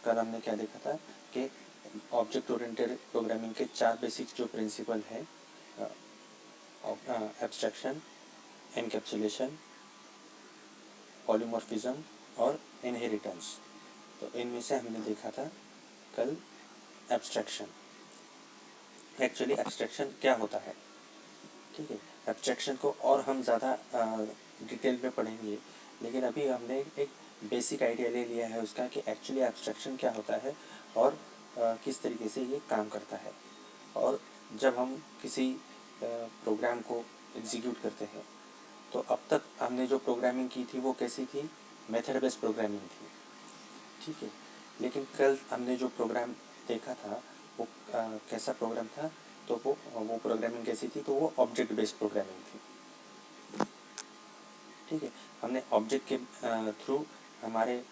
कल हमने क्या देखा था कि ऑब्जेक्ट ओरिएंटेड प्रोग्रामिंग के 4 बेसिक जो प्रिंसिपल है, एब्स्ट्रैक्शन, एनकैप्सुलेशन, पॉलीमॉर्फिज्म और इनहेरिटेंस। तो इनमें से हमने देखा था कल एब्स्ट्रैक्शन। एक्चुअली एब्स्ट्रैक्शन क्या होता है, ठीक है। एब्स्ट्रैक्शन को और हम ज़्यादा डिटेल में पढ़ेंगे, लेकिन अभी हमने एक बेसिक आइडिया ले लिया है उसका कि एक्चुअली एब्स्ट्रैक्शन क्या होता है और किस तरीके से ये काम करता है। और जब हम किसी प्रोग्राम को एग्जीक्यूट करते हैं तो अब तक हमने जो प्रोग्रामिंग की थी वो कैसी थी, मेथड बेस्ड प्रोग्रामिंग थी, ठीक है। लेकिन कल हमने जो प्रोग्राम देखा था वो कैसा प्रोग्राम था, तो वो प्रोग्रामिंग कैसी थी, तो वो ऑब्जेक्ट बेस्ड प्रोग्रामिंग थी, ठीक है। हमने ऑब्जेक्ट के थ्रू हमारे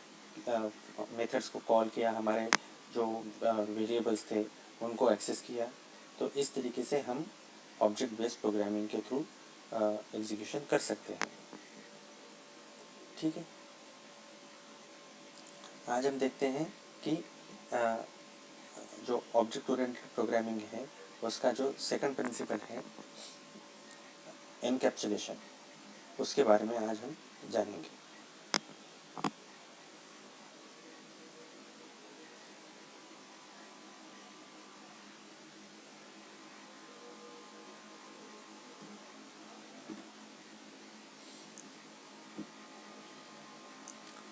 मेथड्स को कॉल किया, हमारे जो वेरिएबल्स थे उनको एक्सेस किया। तो इस तरीके से हम ऑब्जेक्ट बेस्ड प्रोग्रामिंग के थ्रू एग्जीक्यूशन कर सकते हैं, ठीक है। आज हम देखते हैं कि जो ऑब्जेक्ट ओरिएंटेड प्रोग्रामिंग है उसका जो सेकंड प्रिंसिपल है एनकैप्सुलेशन, उसके बारे में आज हम जानेंगे।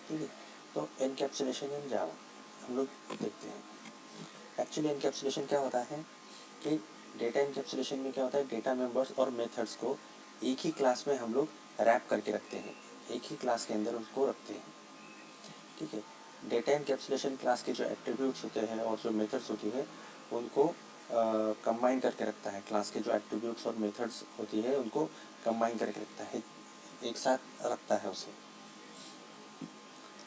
ठीक है, तो एनकैप्सुलेशन इन जावा हम लोग देखते हैं। एक्चुअली एनकैप्सुलेशन क्या होता है कि डेटा एनकैप्सुलेशन में क्या होता है, डेटा मेंबर्स और मेथड्स को एक ही क्लास में हम लोग रैप करके रखते हैं, एक ही क्लास के अंदर उसको रखते हैं, ठीक है। डेटा एनकैप्सुलेशन क्लास के जो एट्रीब्यूट्स होते हैं और जो मेथड्स होती है उनको कंबाइन करके रखता है। क्लास के जो एट्रीब्यूट्स और मेथड्स होती है उनको कंबाइन करके रखता है, एक साथ रखता है उसे।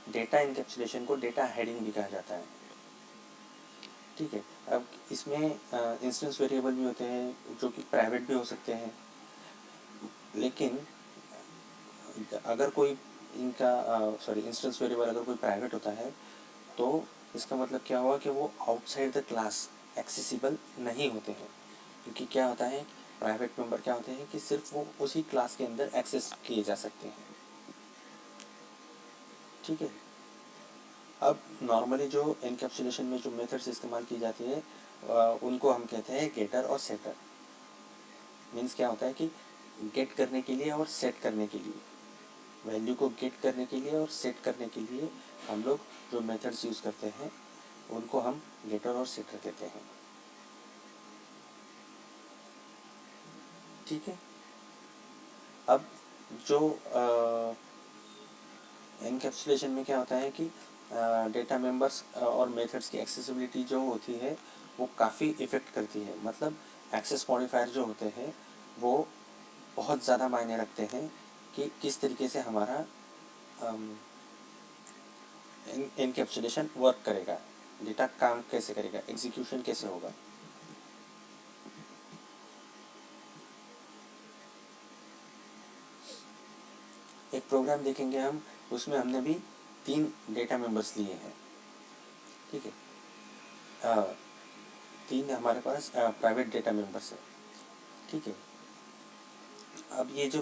डेटा एनकैप्सुलेशन को डेटा हेडिंग भी कहा जाता है, ठीक है। अब इसमें इंस्टेंस वेरिएबल भी होते हैं जो कि प्राइवेट भी हो सकते हैं, लेकिन अगर कोई इनका इंस्टेंस वेरिएबल अगर कोई प्राइवेट होता है तो इसका मतलब क्या हुआ कि वो आउटसाइड द क्लास एक्सेसिबल नहीं होते हैं, क्योंकि क्या होता है प्राइवेट मेंबर क्या होते हैं कि सिर्फ वो उसी क्लास के अंदर एक्सेस किए जा सकते हैं, ठीक है। अब नॉर्मली जो एनकैप्सुलेशन में जो मेथड्स इस्तेमाल की जाती है उनको हम कहते हैं गेटर और सेटर। मीन्स क्या होता है कि गेट करने के लिए और सेट करने के लिए, वैल्यू को गेट करने के लिए और सेट करने के लिए हम लोग जो मेथड्स यूज़ करते हैं उनको हम गेटर और सेटर कहते हैं, ठीक है। अब जो एनकैप्सुलेशन में क्या होता है कि डेटा मेंबर्स और मेथड्स की एक्सेसिबिलिटी जो होती है वो काफ़ी इफ़ेक्ट करती है। मतलब एक्सेस मॉडिफायर जो होते हैं वो बहुत ज़्यादा मायने रखते हैं कि किस तरीके से हमारा एनकैप्सुलेशन वर्क करेगा, डेटा काम कैसे करेगा, एग्जीक्यूशन कैसे होगा। एक प्रोग्राम देखेंगे हम, उसमें हमने भी 3 डेटा मेंबर्स लिए हैं, ठीक है। 3 हमारे पास प्राइवेट डेटा मेंबर्स है, ठीक है। अब ये जो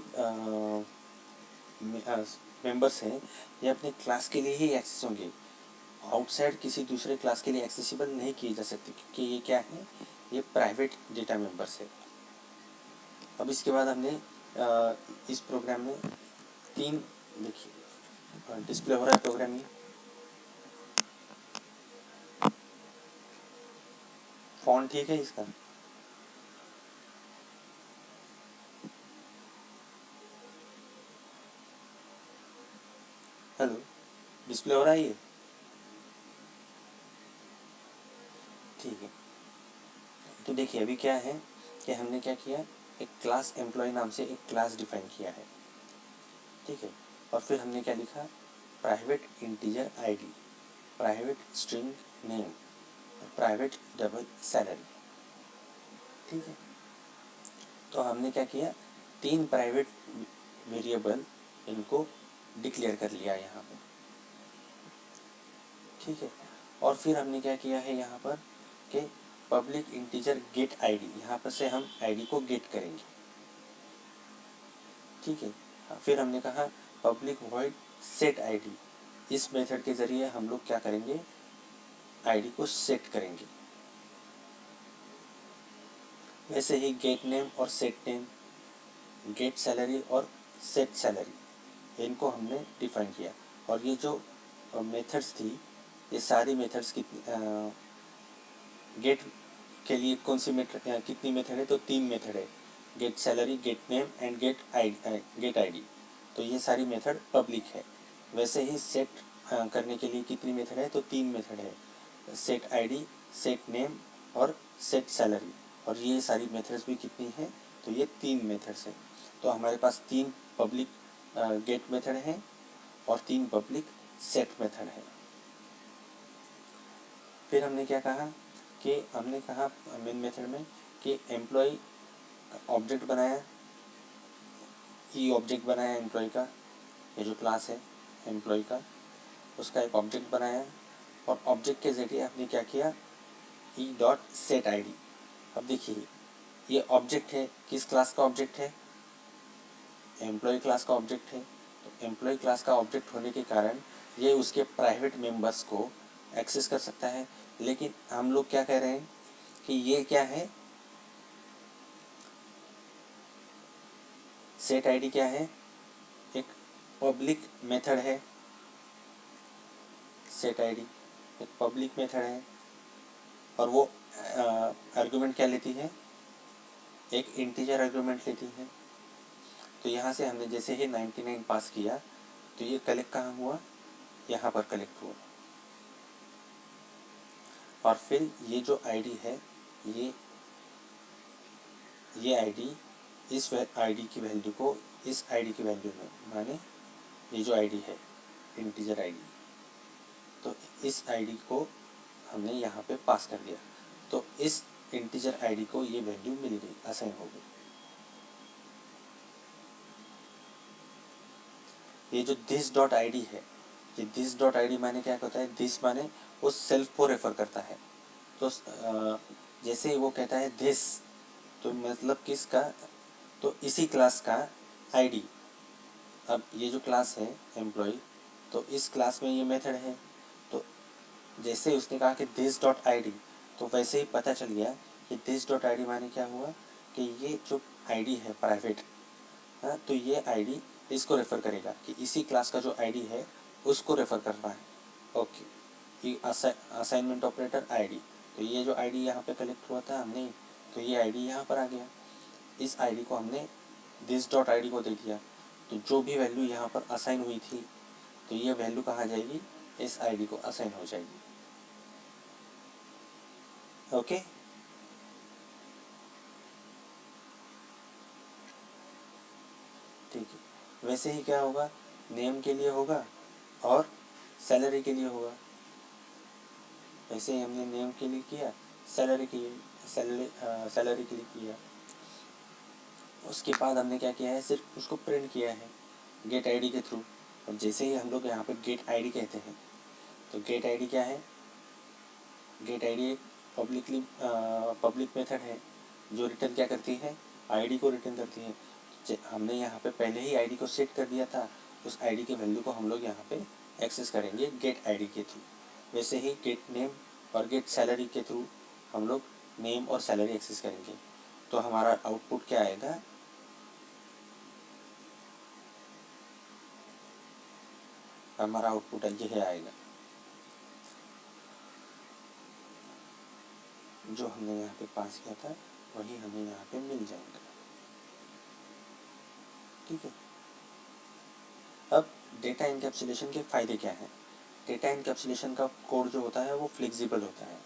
मेंबर्स हैं ये अपने क्लास के लिए ही एक्सेस होंगे, आउटसाइड किसी दूसरे क्लास के लिए एक्सेसिबल नहीं किए जा सकते, क्योंकि ये क्या है, ये प्राइवेट डेटा मेंबर्स है। अब इसके बाद हमने इस प्रोग्राम में 3, देखिए डिस्प्ले हो रहा है प्रोग्राम में, फॉन्ट ठीक है इसका, हेलो, डिस्प्ले हो रहा है ये, ठीक है। तो देखिए अभी क्या है कि हमने क्या किया, एक क्लास एम्प्लॉय नाम से एक क्लास डिफाइन किया है, ठीक है। और फिर हमने क्या लिखा, private integer ID, private string name, private double salary, ठीक है। तो हमने क्या किया, 3 प्राइवेट वेरिएबल इनको डिक्लेयर कर लिया यहाँ पे, ठीक है। और फिर हमने क्या किया है यहाँ पर कि पब्लिक इंटीजर गेट आईडी, यहाँ पर से हम आईडी को गेट करेंगे, ठीक है। फिर हमने कहा पब्लिक वॉइड सेट आईडी, इस मेथड के ज़रिए हम लोग क्या करेंगे, आईडी को सेट करेंगे। वैसे ही गेट नेम और सेट नेम, गेट सैलरी और सेट सैलरी, इनको हमने डिफाइन किया। और ये जो मेथड्स थी, ये सारी मेथड्स कितनी, गेट के लिए कौन सी मेथड, कितनी मेथड है, तो 3 मेथड है, get salary, get name and get ID. तो ये सारी मेथड पब्लिक है। वैसे ही सेट करने के लिए कितनी मेथड है, तो 3 मेथड है, सेट आईडी, सेट नेम और सेट सैलरी। और ये सारी मेथड्स भी कितनी हैं, तो ये 3 मेथड्स हैं। तो हमारे पास 3 पब्लिक गेट मेथड हैं और 3 पब्लिक सेट मेथड है। फिर हमने क्या कहा कि हमने कहा मेन मेथड में कि एम्प्लॉय ऑब्जेक्ट बनाया, ई ऑब्जेक्ट बनाया एम्प्लॉय का, ये जो क्लास है एम्प्लॉय का, उसका एक ऑब्जेक्ट बनाया। और ऑब्जेक्ट के जरिए हमने क्या किया, E dot set I D. अब देखिए ये ऑब्जेक्ट है, किस क्लास का ऑब्जेक्ट है, एम्प्लॉय क्लास का ऑब्जेक्ट है। तो एम्प्लॉय क्लास का ऑब्जेक्ट होने के कारण ये उसके प्राइवेट मेंबर्स को एक्सेस कर सकता है। लेकिन हम लोग क्या कह रहे हैं कि ये क्या है, सेट आईडी क्या है, एक पब्लिक मेथड है। सेट आईडी एक पब्लिक मेथड है और वो आर्गुमेंट क्या लेती है, एक इंटीजर आर्गुमेंट लेती है। तो यहाँ से हमने जैसे ही 99 पास किया तो ये कलेक्ट कहाँ हुआ, यहाँ पर कलेक्ट हुआ। और फिर ये जो आईडी है, ये आईडी इस आईडी की वैल्यू को इस आईडी की वैल्यू में, माने ये जो आईडी है इंटीजर आईडी, तो इस आईडी को हमने यहाँ पे पास कर दिया। तो इस इंटीजर आईडी को ये वैल्यू मिल गई, असाइन हो गई। ये जो दिस डॉट आईडी है, ये दिस डॉट आईडी माने क्या होता है, दिस माने उस सेल्फ को रेफर करता है। तो जैसे ही वो कहता है दिस, तो मतलब किसका, तो इसी क्लास का आईडी। अब ये जो क्लास है एम्प्लॉय, तो इस क्लास में ये मेथड है। तो जैसे ही उसने कहा कि दिस डॉट आईडी, तो वैसे ही पता चल गया कि दिस डॉट आईडी माने क्या हुआ कि ये जो आईडी है प्राइवेट, हाँ, तो ये आईडी इसको रेफ़र करेगा कि इसी क्लास का जो आईडी है उसको रेफ़र करना है। ओके, ये असाइनमेंट ऑपरेटर आईडी, तो ये जो आईडी यहाँ पे कलेक्ट हुआ था हमने, तो ये आईडी यहाँ पर आ गया। इस आईडी को हमने दिस डॉट आईडी को दे दिया। तो जो भी वैल्यू यहाँ पर असाइन हुई थी, तो ये वैल्यू कहाँ जाएगी, इस आईडी को असाइन हो जाएगी। ओके, ठीक है। वैसे ही क्या होगा, नेम के लिए होगा और सैलरी के लिए होगा। वैसे ही हमने नेम के लिए किया, सैलरी के लिए सैलरी के लिए किया। उसके बाद हमने क्या किया है, सिर्फ उसको प्रिंट किया है गेट आईडी के थ्रू। और जैसे ही हम लोग यहाँ पे गेट आईडी कहते हैं, तो गेट आईडी क्या है, गेट आईडी एक पब्लिक मेथड है जो रिटर्न क्या करती है, आईडी को रिटर्न करती है। हमने यहाँ पे पहले ही आईडी को सेट कर दिया था, उस आईडी के वैल्यू को हम लोग यहाँ पे एक्सेस करेंगे गेट आईडी के थ्रू। वैसे ही गेट नेम और गेट सैलरी के थ्रू हम लोग नेम और सैलरी एक्सेस करेंगे। तो हमारा आउटपुट क्या आएगा, हमारा आउटपुट यह आएगा जो हमने यहाँ पे पास किया था वही हमें यहाँ पे मिल जाएगा। ठीक है। अब डेटा इनकैप्सुलेशन के फ़ायदे क्या हैं। डेटा इनकैप्सुलेशन का कोड जो होता है वो फ्लेक्सिबल होता है।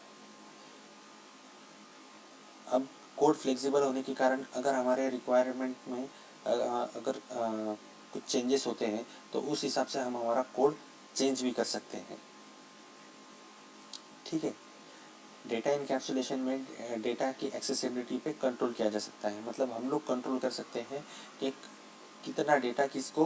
अब कोड फ्लेक्सिबल होने के कारण अगर हमारे रिक्वायरमेंट में अगर कुछ चेंजेस होते हैं तो उस हिसाब से हम हमारा कोड चेंज भी कर सकते हैं। ठीक है। डेटा इनकैप्सुलेशन में डेटा की एक्सेसिबिलिटी पे कंट्रोल किया जा सकता है। मतलब हम लोग कंट्रोल कर सकते हैं कि कितना डेटा किसको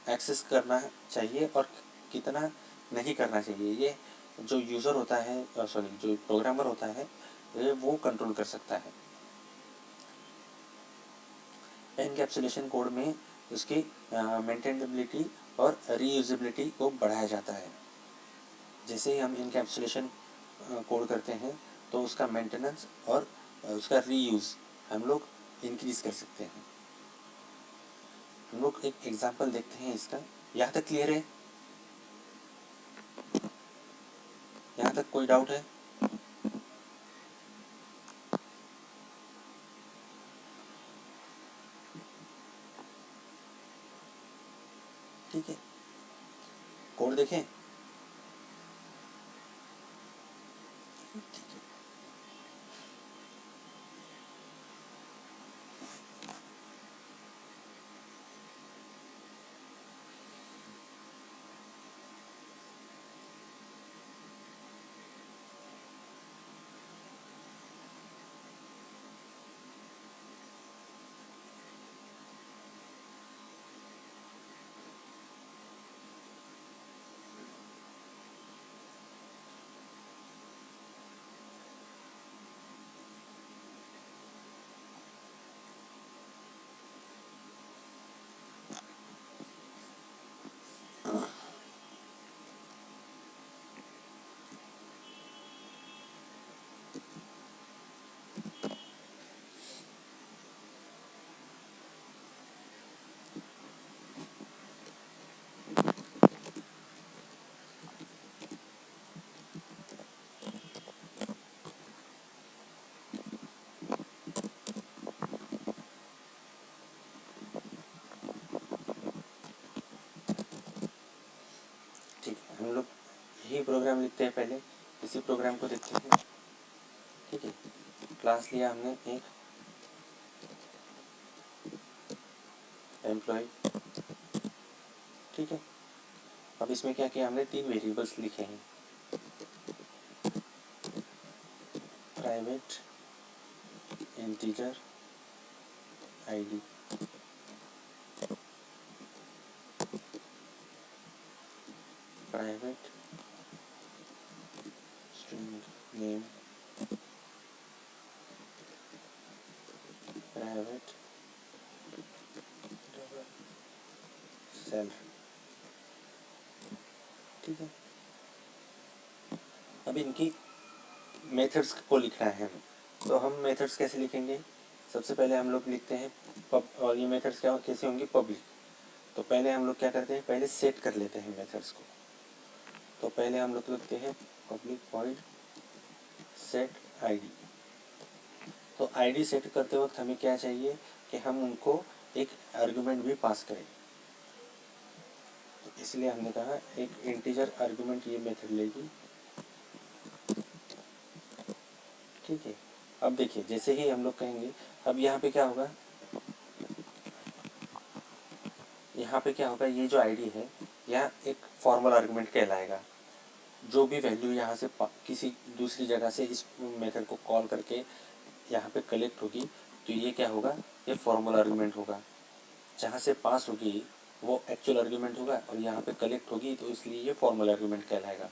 एक्सेस करना चाहिए और कितना नहीं करना चाहिए। ये जो यूज़र होता है, सॉरी जो प्रोग्रामर होता है, ये वो कंट्रोल कर सकता है। एनकैप्सुलेशन कोड में उसकी मेंटेनेबिलिटी और रीयूजेबिलिटी को बढ़ाया जाता है। जैसे ही हम इनकैप्सुलेशन कोड करते हैं तो उसका मेंटेनेंस और उसका रीयूज़ हम लोग इंक्रीज कर सकते हैं। हम लोग एक एग्जांपल देखते हैं इसका। यहाँ तक क्लियर है? यहाँ तक कोई डाउट है? ठीक है, कोड देखें। ठीक है, ठीक है, हम लोग यही प्रोग्राम लिखते हैं। पहले इसी प्रोग्राम को देखते हैं। ठीक है, क्लास लिया हमने एक एम्प्लॉय। ठीक है, अब इसमें क्या किया हमने, 3 वेरिएबल्स लिखे हैं। Private integer ID, private string name, private self. ठीक है, अब इनकी मेथड्स को लिखना है हमें। तो हम मेथड्स कैसे लिखेंगे? सबसे पहले हम लोग लिखते हैं पब, और ये मेथड्स क्या कैसे होंगे, पब्लिक। तो पहले हम लोग क्या करते हैं, पहले सेट कर लेते हैं मेथड्स को। तो पहले हम लोग लिखते हैं पब्लिक वॉइड सेट आईडी। तो आईडी सेट करते वक्त हमें क्या चाहिए कि हम उनको एक आर्गुमेंट भी पास करें। तो इसलिए हमने कहा एक इंटीजर आर्गुमेंट ये मेथड लेगी। ठीक है, अब देखिए जैसे ही हम लोग कहेंगे, अब यहाँ पे क्या होगा, यहाँ पे क्या होगा, ये जो आईडी है यह एक फॉर्मल आर्गुमेंट कहलाएगा। जो भी वैल्यू यहाँ से किसी दूसरी जगह से इस मेथड को कॉल करके यहाँ पे कलेक्ट होगी, तो ये क्या होगा, ये फॉर्मल आर्गुमेंट होगा। जहाँ से पास होगी वो एक्चुअल आर्गुमेंट होगा, और यहाँ पे कलेक्ट होगी तो इसलिए ये फॉर्मल आर्गुमेंट कहलाएगा।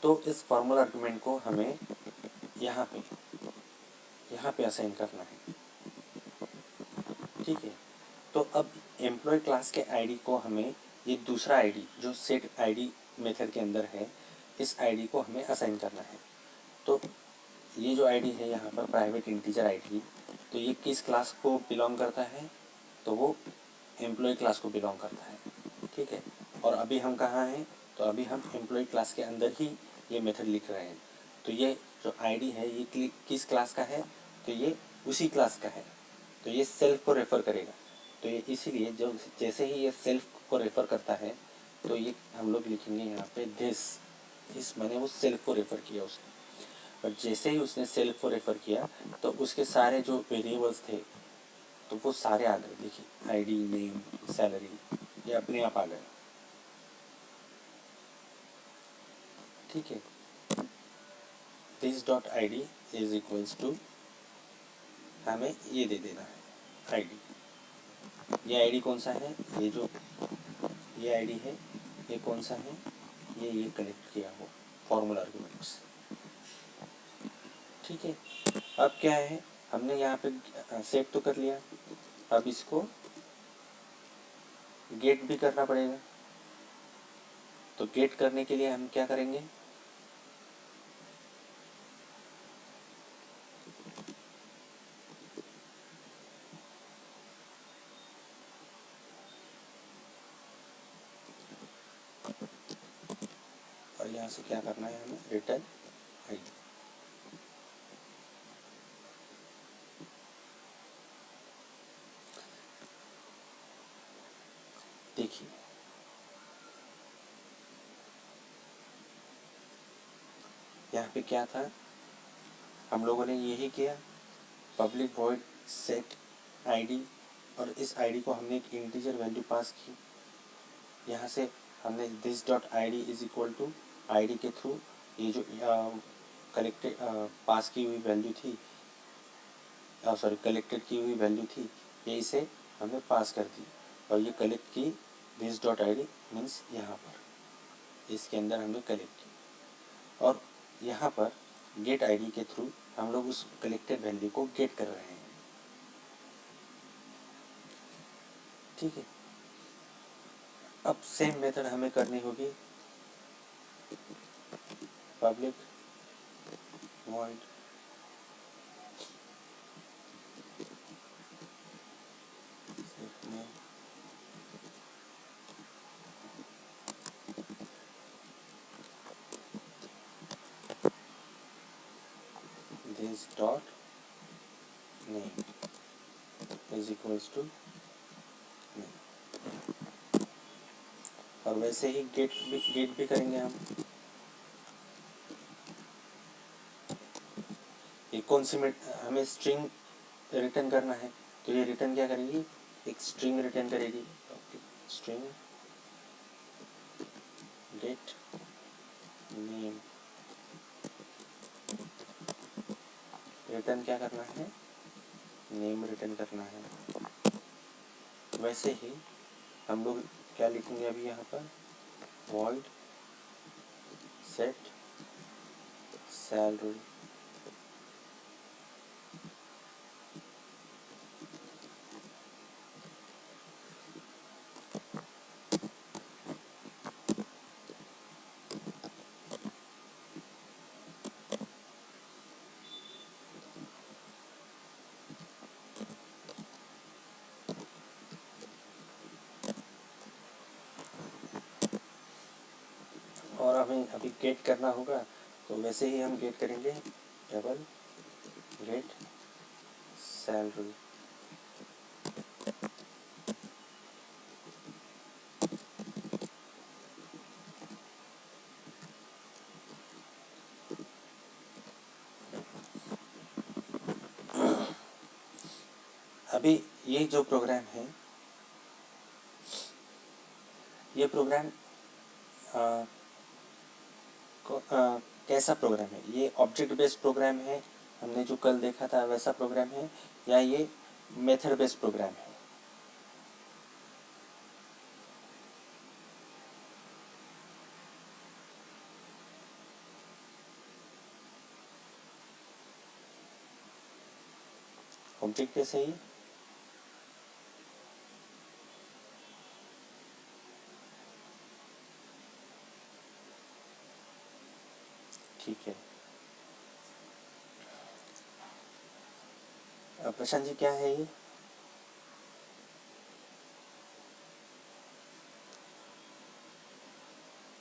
तो इस फॉर्मल आर्गुमेंट को हमें यहाँ पे असाइन करना है। ठीक है, तो अब एम्प्लॉय क्लास के आईडी को हमें ये दूसरा आईडी जो सेट आईडी मेथड के अंदर है, इस आईडी को हमें असाइन करना है। तो ये जो आईडी है यहाँ पर प्राइवेट इंटीजर आईडी, तो ये किस क्लास को बिलोंग करता है, तो वो एम्प्लॉय क्लास को बिलोंग करता है। ठीक है, और अभी हम कहाँ हैं, तो अभी हम एम्प्लॉय क्लास के अंदर ही ये मेथड लिख रहे हैं। तो ये जो आईडी है ये किस क्लास का है, तो ये उसी क्लास का है। तो ये सेल्फ को रेफ़र करेगा। तो ये इसीलिए जो जैसे ही ये सेल्फ को रेफ़र करता है, तो ये हम लोग लिखेंगे यहाँ पे दिस मैंने वो सेल्फ को रेफ़र किया उसने। और जैसे ही उसने सेल्फ को रेफ़र किया तो उसके सारे जो वेरिएबल्स थे तो वो सारे आ गए। देखिए आईडी, नेम, सैलरी, ये अपने आप आ गए। ठीक है, this dot I D is equals to, हमें ये दे देना है आईडी। ये आईडी कौन सा है, ये जो ये आईडी है, ये कौन सा है, ये कलेक्ट किया हो फॉर्मूला आर्गुमेंट्स। ठीक है, अब क्या है, हमने यहाँ पे सेट तो कर लिया, अब इसको गेट भी करना पड़ेगा। तो गेट करने के लिए हम क्या करेंगे, और यहाँ से क्या करना है हमें, रिटर्न आईडी। देखिए यहाँ पे क्या था, हम लोगों ने यही किया, पब्लिक वॉइड सेट आईडी, और इस आईडी को हमने एक इंटीजर वैल्यू पास की। यहाँ से हमने this dot ID is equal to ID के थ्रू ये जो कलेक्टेड पास की हुई वैल्यू थी, सॉरी कलेक्टेड की हुई वैल्यू थी, ये इसे हमने पास कर दी, और ये कलेक्ट की दिस डॉट आईडी मीन्स यहाँ पर इसके अंदर हमने कलेक्ट की, और यहाँ पर गेट आईडी के थ्रू हम लोग उस कलेक्टेड वैल्यू को गेट कर रहे हैं। ठीक है, अब सेम मेथड हमें करनी होगी, public void this dot name is equals to name, और वैसे ही गेट भी करेंगे हम। ये कौन सी हमें स्ट्रिंग रिटर्न करना है, तो ये रिटर्न क्या करेगी, एक स्ट्रिंग रिटर्न करेगी, स्ट्रिंग गेट नेम, रिटर्न क्या करना है, नेम रिटर्न करना है। वैसे ही हम लोग क्या लिखेंगे अभी यहाँ पर, वॉइड सेट सैलरी, और हमें अभी गेट करना होगा, तो वैसे ही हम गेट करेंगे, डबल गेट सैलरी। अभी ये जो प्रोग्राम है, ये प्रोग्राम कैसा प्रोग्राम है, ये ऑब्जेक्ट बेस्ड प्रोग्राम है, हमने जो कल देखा था वैसा प्रोग्राम है, या ये मेथड बेस्ड प्रोग्राम है। ऑब्जेक्ट कैसे ही, ठीक है। प्रशांत जी क्या है ये,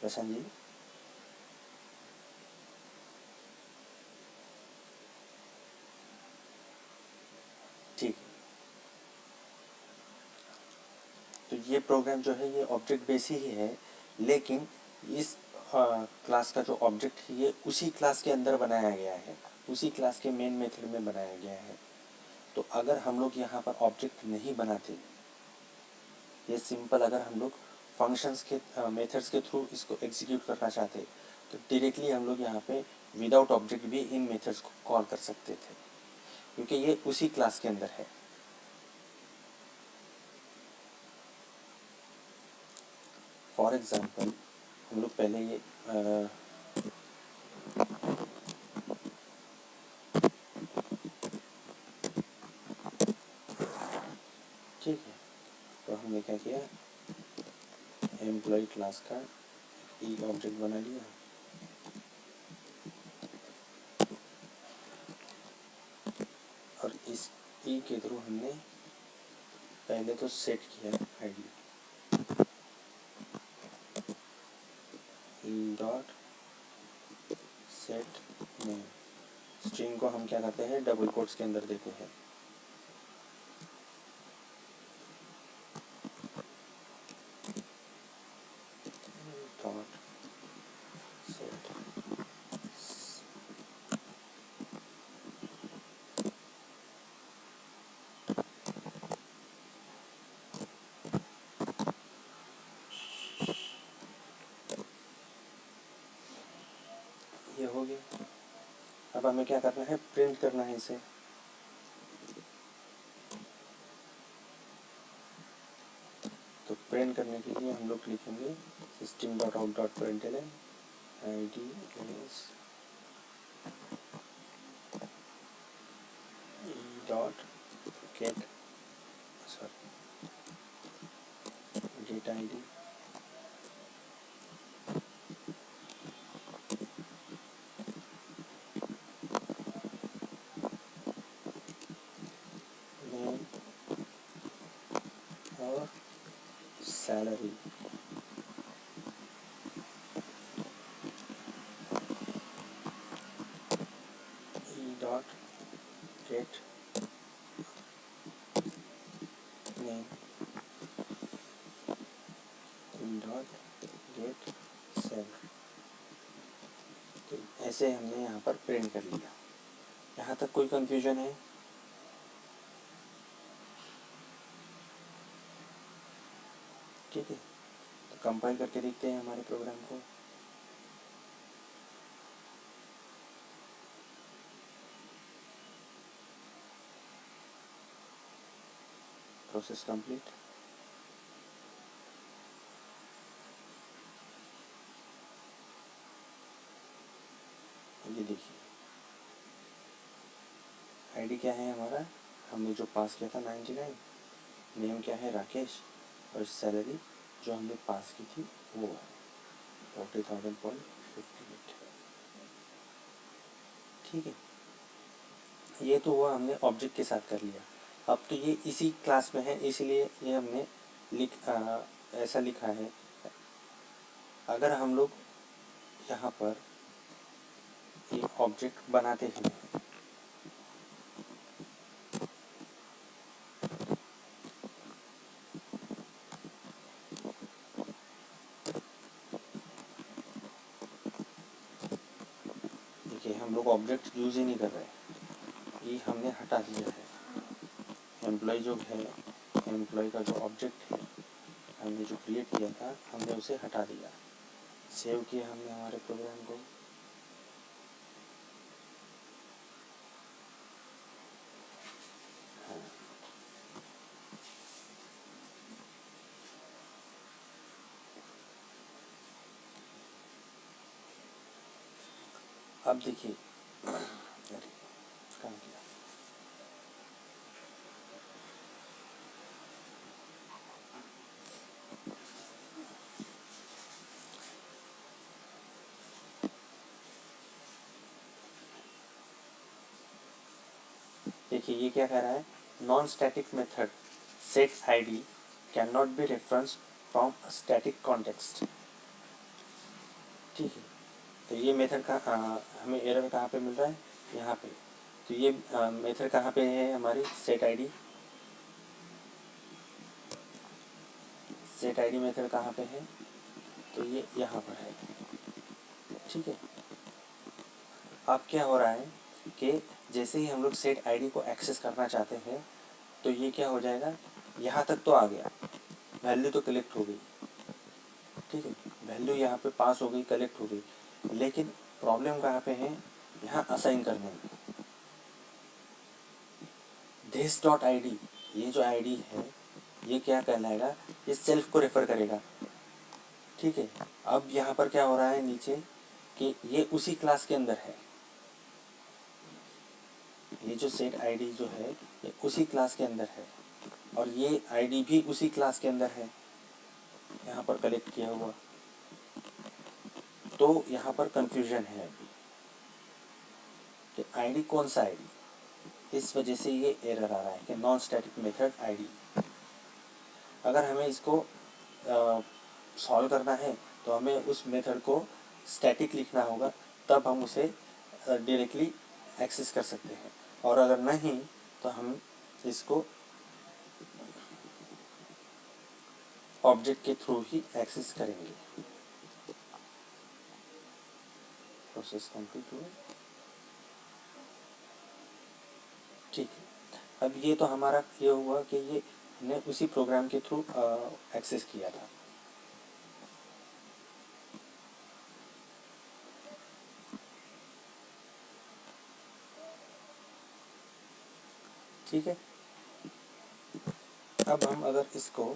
प्रशांत जी, ठीक है। तो ये प्रोग्राम जो है ये ऑब्जेक्ट बेस ही है, लेकिन इस क्लास का जो ऑब्जेक्ट है ये उसी क्लास के अंदर बनाया गया है, उसी क्लास के मेन मेथड में बनाया गया है। तो अगर हम लोग यहाँ पर ऑब्जेक्ट नहीं बनाते, ये सिंपल अगर हम लोग फंक्शंस के मेथड्स के थ्रू इसको एग्जीक्यूट करना चाहते, तो डायरेक्टली हम लोग यहाँ पे विदाउट ऑब्जेक्ट भी इन मेथड्स को कॉल कर सकते थे, क्योंकि ये उसी क्लास के अंदर है। फॉर एग्जांपल हम लोग पहले ये ठीक है, तो हमने क्या किया, एम्प्लॉय क्लास का ई ऑब्जेक्ट बना लिया। और इस ई के थ्रू हमने पहले तो सेट किया ID, E dot set name. String को हम क्या करते हैं, डबल कोट्स के अंदर देते हैं। डॉट सेट, ये हो गया। अब हमें क्या करना है, प्रिंट करना है इसे। तो प्रिंट करने के लिए हम लोग लिखेंगे system dot out dot println id is e dot get, sorry, get id name और salary। e dot get name, e dot get salary। तो ऐसे हमने यहाँ पर प्रिंट कर लिया। यहाँ तक कोई कंफ्यूजन है? ठीक है, तो कंपाइल करके देखते हैं हमारे प्रोग्राम को। Process complete. ये देखिए आईडी क्या है हमारा, हमने जो पास किया था 99, नेम क्या है राकेश, और सैलरी जो हमने पास की थी वो है 40,000.58। ठीक है, ये तो हुआ हमने ऑब्जेक्ट के साथ कर लिया। अब तो ये इसी क्लास में है, इसलिए ये हमने ऐसा लिखा है। अगर हम लोग यहाँ पर एक ऑब्जेक्ट बनाते हैं, देखिए हम लोग ऑब्जेक्ट यूज ही नहीं कर रहे, ये हमने हटा दिया है। एम्प्लॉय जो है, एम्प्लॉय का जो ऑब्जेक्ट है हमने जो क्रिएट किया था, हमने उसे हटा दिया। सेव किया हमने हमारे प्रोग्राम को। अब देखिए, अरे काम किया। देखिए ये क्या कह रहा है, non static method set ID can not be reference from static context. ठीक है, तो ये मेथड का हमें एरर कहाँ पे मिल रहा है, यहाँ पे। तो ये मेथड कहाँ पे है हमारी, set ID. Set ID method कहाँ पे है, तो ये यहाँ पर है। ठीक है, अब क्या हो रहा है कि जैसे ही हम लोग सेट आईडी को एक्सेस करना चाहते हैं, तो ये क्या हो जाएगा, यहाँ तक तो आ गया, वैल्यू तो कलेक्ट हो गई। ठीक है, वैल्यू यहाँ पे पास हो गई, कलेक्ट हो गई, लेकिन प्रॉब्लम कहाँ पे है, यहाँ असाइन करने में। दिस डॉट आईडी, ये जो आईडी है ये क्या कहलाएगा, ये सेल्फ को रेफर करेगा। ठीक है। अब यहाँ पर क्या हो रहा है नीचे कि ये उसी क्लास के अंदर है, ये जो सेट आईडी जो है ये उसी क्लास के अंदर है और ये आईडी भी उसी क्लास के अंदर है, यहाँ पर कलेक्ट किया हुआ। तो यहाँ पर कंफ्यूजन है अभी कि आईडी कौन सा आईडी, इस वजह से ये एरर आ रहा है कि नॉन स्टैटिक मेथड आईडी। अगर हमें इसको सॉल्व करना है तो हमें उस मेथड को स्टैटिक लिखना होगा, तब हम उसे डायरेक्टली एक्सेस कर सकते हैं। और अगर नहीं तो हम इसको ऑब्जेक्ट के थ्रू ही एक्सेस करेंगे। प्रोसेस कंप्लीट हुआ, ठीक है। अब ये तो हमारा ये हुआ कि ये हमने उसी प्रोग्राम के थ्रू एक्सेस किया था। ठीक है। अब हम अगर इसको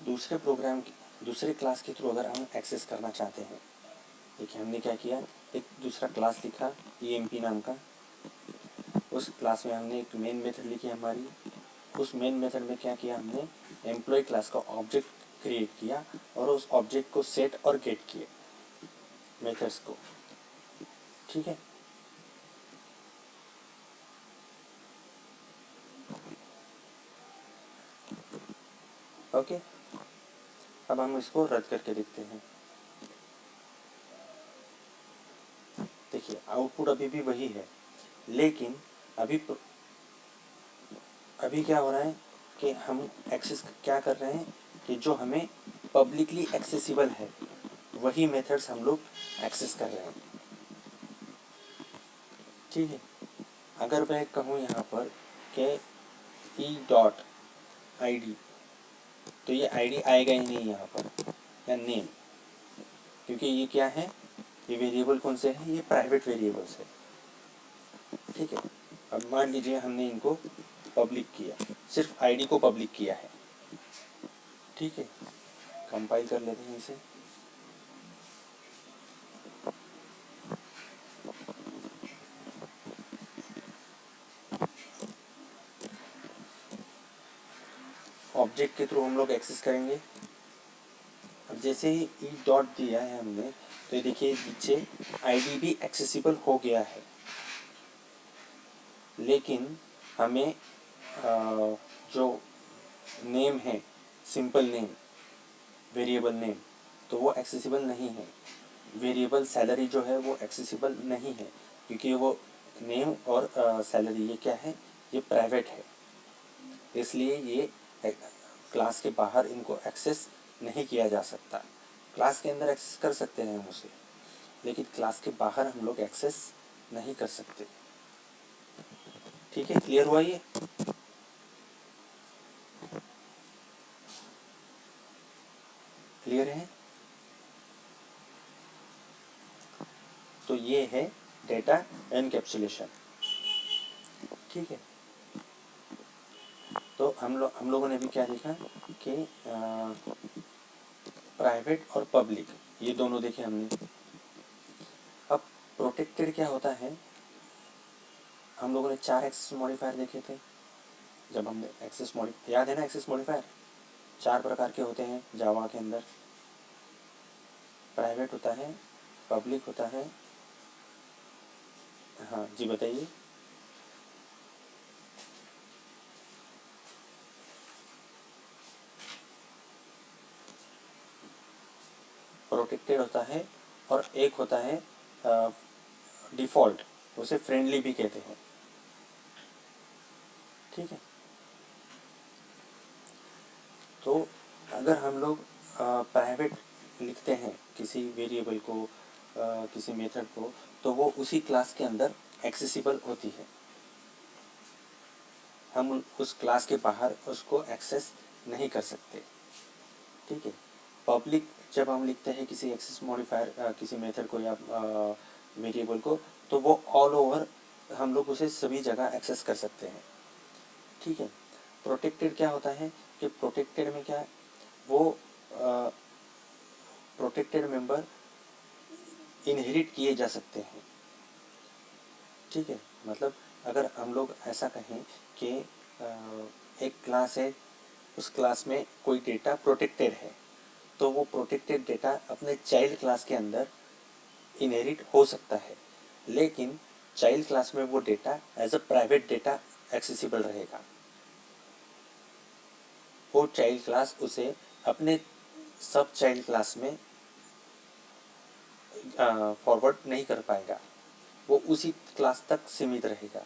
दूसरे प्रोग्राम दूसरे क्लास के थ्रू अगर हम एक्सेस करना चाहते हैं, देखिए हमने क्या किया, एक दूसरा क्लास लिखा EMP नाम का, उस क्लास में हमने एक मेन मेथड लिखी हमारी, उस मेन मेथड में क्या किया हमने, एम्प्लॉय क्लास का ऑब्जेक्ट क्रिएट किया और उस ऑब्जेक्ट को सेट और गेट किए मेथड्स को। ठीक है। ओके, अब हम इसको रद्द करके देखते हैं। देखिए आउटपुट अभी भी वही है, लेकिन अभी क्या हो रहा है कि हम एक्सेस क्या कर रहे हैं कि जो हमें पब्लिकली एक्सेसिबल है वही मेथड्स हम लोग एक्सेस कर रहे हैं। ठीक है। अगर मैं कहूँ यहाँ पर कि e.id, तो ये आईडी आएगा ही नहीं यहाँ पर, या नेम, क्योंकि ये क्या है, ये वेरिएबल कौन से हैं, ये प्राइवेट वेरिएबल्स है। ठीक है। अब मान लीजिए हमने इनको पब्लिक किया, सिर्फ आईडी को पब्लिक किया है। ठीक है, कंपाइल कर लेते हैं इसे। ऑब्जेक्ट के थ्रू हम लोग एक्सेस करेंगे। अब जैसे ही ई डॉट दिया है हमने, तो ये देखिए नीचे आईडी भी एक्सेसिबल हो गया है, लेकिन हमें जो नेम है, सिंपल नेम, वेरिएबल नेम, तो वो एक्सेसिबल नहीं है। वेरिएबल सैलरी जो है वो एक्सेसिबल नहीं है, क्योंकि वो नेम और सैलरी ये क्या है, ये प्राइवेट है, इसलिए ये क्लास के बाहर इनको एक्सेस नहीं किया जा सकता। क्लास के अंदर एक्सेस कर सकते हैं हम उसे, लेकिन क्लास के बाहर हम लोग एक्सेस नहीं कर सकते। ठीक है, क्लियर हुआ ये? क्लियर है? तो ये है डेटा एनकैप्सुलेशन। ठीक है। तो हम लोगों ने भी क्या देखा कि प्राइवेट और पब्लिक ये दोनों देखे हमने। अब प्रोटेक्टेड क्या होता है, हम लोगों ने 4 एक्सेस मॉडिफायर देखे थे जब हमने एक्सेस मॉडिफायर, याद है ना, एक्सेस मॉडिफायर 4 प्रकार के होते हैं जावा के अंदर। प्राइवेट होता है, पब्लिक होता है, हाँ जी बताइए। प्रोटेक्टेड होता है और एक होता है डिफ़ॉल्ट, उसे फ्रेंडली भी कहते हैं। ठीक है। तो अगर हम लोग प्राइवेट लिखते हैं किसी वेरिएबल को, किसी मेथड को, तो वो उसी क्लास के अंदर एक्सेसिबल होती है। हम उस क्लास के बाहर उसको एक्सेस नहीं कर सकते। ठीक है। पब्लिक जब हम लिखते हैं किसी एक्सेस मॉडिफायर, किसी मेथड को या वेरिएबल को, तो वो ऑल ओवर हम लोग उसे सभी जगह एक्सेस कर सकते हैं। ठीक है। प्रोटेक्टेड क्या होता है कि प्रोटेक्टेड में क्या है, वो प्रोटेक्टेड मेंबर इनहेरिट किए जा सकते हैं। ठीक है। मतलब अगर हम लोग ऐसा कहें कि एक क्लास है, उस क्लास में कोई डेटा प्रोटेक्टेड है, तो वो प्रोटेक्टेड डेटा अपने चाइल्ड क्लास के अंदर इनहेरिट हो सकता है, लेकिन चाइल्ड क्लास में वो data as a private data accessible रहेगा। वो चाइल्ड क्लास उसे अपने सब चाइल्ड क्लास में फॉरवर्ड नहीं कर पाएगा, वो उसी क्लास तक सीमित रहेगा।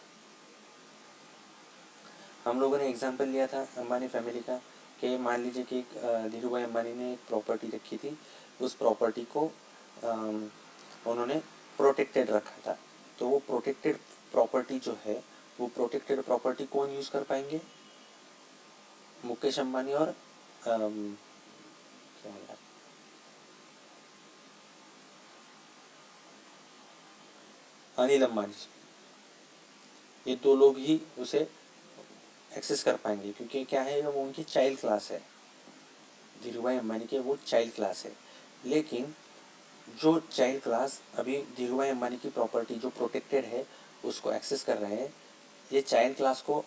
हम लोगों ने एग्जाम्पल लिया था अंबानी फैमिली का, कि मान लीजिए कि धीरू भाई अंबानी ने एक प्रॉपर्टी रखी थी, उस प्रॉपर्टी को उन्होंने प्रोटेक्टेड रखा था। तो वो प्रोटेक्टेड प्रॉपर्टी जो है, वो प्रोटेक्टेड प्रॉपर्टी कौन यूज़ कर पाएंगे? मुकेश अंबानी और क्या यार, अनिल अंबानी, ये दो लोग ही उसे एक्सेस कर पाएंगे, क्योंकि क्या है, वो उनकी चाइल्ड क्लास है। धीरू भाई अंबानी के वो चाइल्ड क्लास है। लेकिन जो चाइल्ड क्लास अभी धीरू भाई अंबानी की प्रॉपर्टी जो प्रोटेक्टेड है उसको एक्सेस कर रहे हैं, ये चाइल्ड क्लास को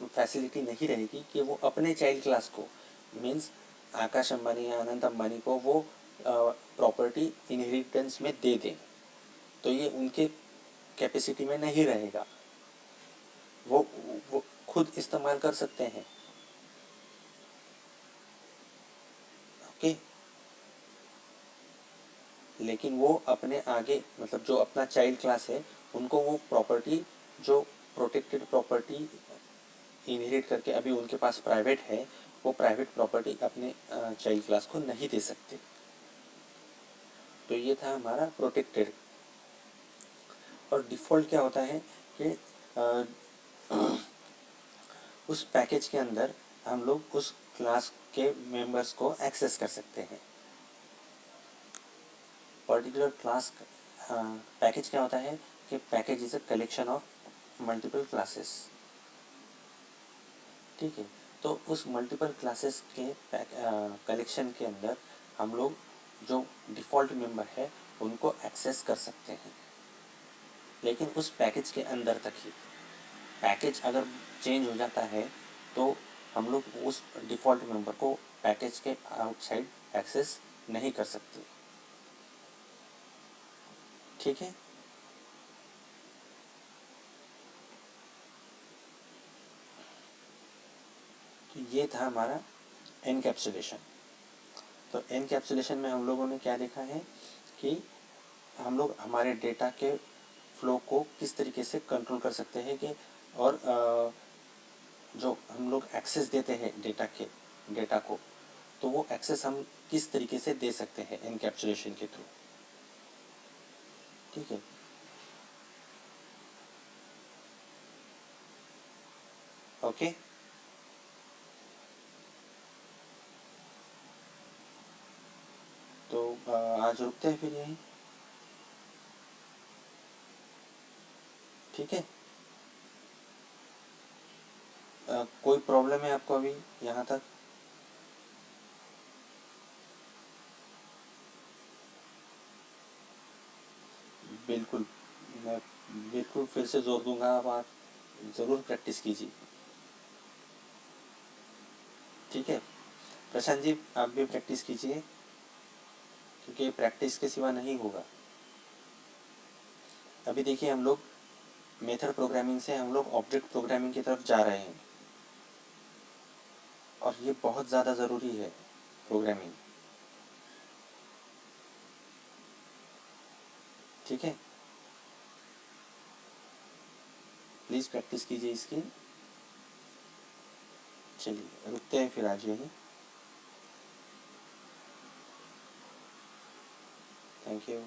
फैसिलिटी नहीं रहेगी कि वो अपने चाइल्ड क्लास को, मीन्स आकाश अंबानी या अनंत अंबानी को वो प्रॉपर्टी इनहेरिटेंस में दे दें, तो ये उनके कैपेसिटी में नहीं रहेगा। वो खुद इस्तेमाल कर सकते हैं। ओके। लेकिन वो अपने आगे, मतलब जो अपना चाइल्ड क्लास है, उनको वो प्रॉपर्टी, जो प्रोटेक्टेड प्रॉपर्टी इनहेरिट करके अभी उनके पास प्राइवेट है, वो प्राइवेट प्रॉपर्टी अपने चाइल्ड क्लास को नहीं दे सकते। तो ये था हमारा प्रोटेक्टेड। और डिफ़ॉल्ट क्या होता है कि उस पैकेज के अंदर हम लोग उस क्लास के मेंबर्स को एक्सेस कर सकते हैं। पर्टिकुलर क्लास पैकेज क्या होता है कि package is a collection of multiple classes. ठीक है। तो उस मल्टीपल क्लासेस के कलेक्शन के अंदर हम लोग जो डिफ़ॉल्ट मेंबर है उनको एक्सेस कर सकते हैं, लेकिन उस पैकेज के अंदर तक ही। पैकेज अगर चेंज हो जाता है तो हम लोग उस डिफ़ॉल्ट मेंबर को पैकेज के आउटसाइड एक्सेस नहीं कर सकते। ठीक है। तो ये था हमारा एनकैप्सुलेशन। तो एनकैप्सुलेशन में हम लोगों ने क्या देखा है कि हम लोग हमारे डेटा के फ्लो को किस तरीके से कंट्रोल कर सकते हैं, कि और जो हम लोग एक्सेस देते हैं डेटा को, तो वो एक्सेस हम किस तरीके से दे सकते हैं एनकैप्सुलेशन के थ्रू। ठीक है। ओके। तो आज रुकते हैं फिर यहीं। ठीक है। कोई प्रॉब्लम है आपको अभी यहाँ तक? बिल्कुल, मैं बिल्कुल फिर से जोर दूंगा, अब आप ज़रूर प्रैक्टिस कीजिए। ठीक है। प्रशांत जी, आप भी प्रैक्टिस कीजिए, क्योंकि प्रैक्टिस के सिवा नहीं होगा। अभी देखिए, हम लोग मेथड प्रोग्रामिंग से हम लोग ऑब्जेक्ट प्रोग्रामिंग की तरफ जा रहे हैं, और ये बहुत ज़्यादा ज़रूरी है प्रोग्रामिंग। ठीक है। प्लीज़ प्रैक्टिस कीजिए इसकी। चलिए रुकते हैं फिर आज यहीं। Thank you.